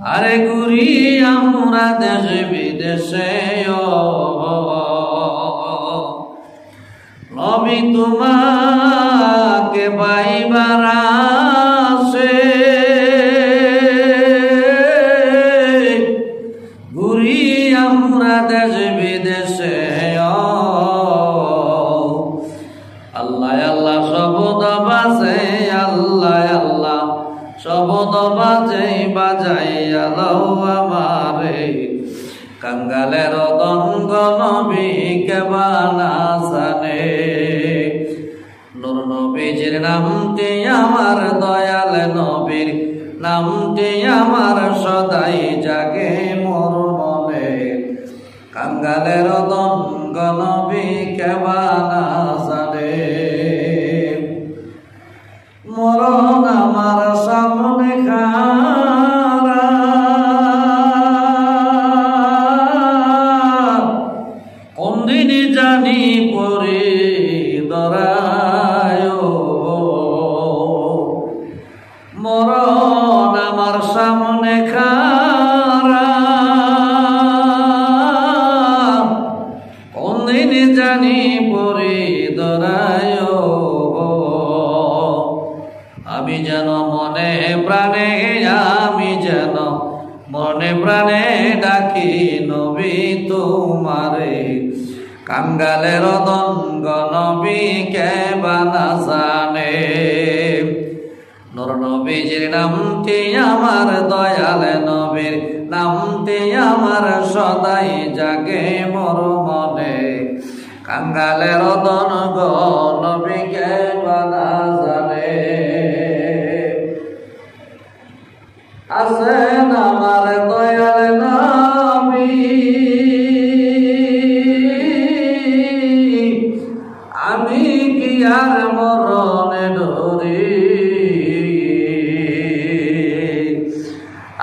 আরে ঘুরি আমরা দেশ বিদেশে নবী তোমাকে পাইবার আসে ঘুরি আমরা দেশ বিদেশে আল্লাহ আল্লাহ শব্দ বাজে আল্লাহ আল্লাহ শব্দ বাজে বাজাইয়া দাও আমারে কাঙ্গালের দঙ্গ নবীকে বানা জানে নূর নবীজির নামটি আমার দয়াল নবীর নামটি আমার সদাই জাগে মোর মনে কাঙ্গালের দঙ্গ নবীকে বানা জানে মরণ আমার সামনে খারা কোন দিন জানি পরে দরায় মরণ আমার সামনে খারা কোন দিন জানি পরে দরায় আমি যেন মনে প্রাণে আমি যেন মনে প্রাণে ডাকি নবী তোমারে কাঙ্গালের দঙ্গ নবীকে বানা জানে নূর নবীজির নামটি আমার দয়াল নবীর নামটি আমার সদাই জাগে মোর মনে কাঙ্গালের দঙ্গ নবীকে বানা জানে আসেন আমার দয়াল নবী আমি কি আর মরণে ডরি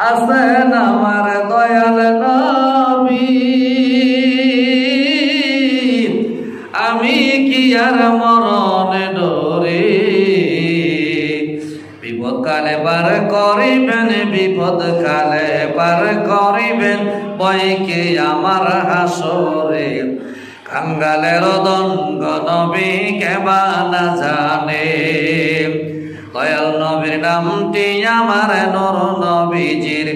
আসেন আমার দয়াল নবী আমি কি আর মরণে ডরি বিপদ কালে পার করিবেন বিপদ কালে পার করিবেন বইকে আমার হাসরে কাঙ্গালের দঙ্গ নবীকে বানা জানে দয়াল নবীর নামটি আমার নূর নবীজির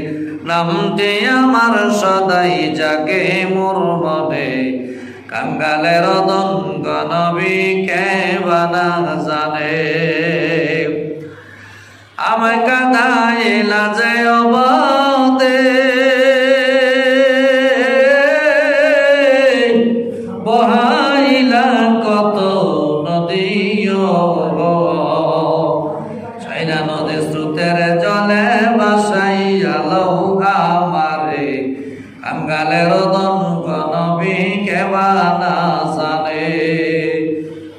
নামটি আমার সদাই জাগে মোর মনে কাঙ্গালের দঙ্গ নবীকে বানা জানে আমায় কাঁদাইলা যে অবাদে বহাইলা কত নদী সাইনা নদী স্রোতের জলে বাসাইয়া লও আমারে কাঙ্গালের দঙ্গ নবীকে বানা জানে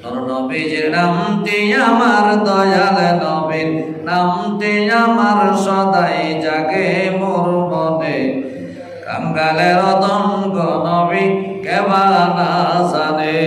নূর নবীজির নামটি আমার দয়াল নবীর নামটি আমার সদাই জাগে মোর মনে কাঙ্গালের দঙ্গ নবীকে বানা জানে।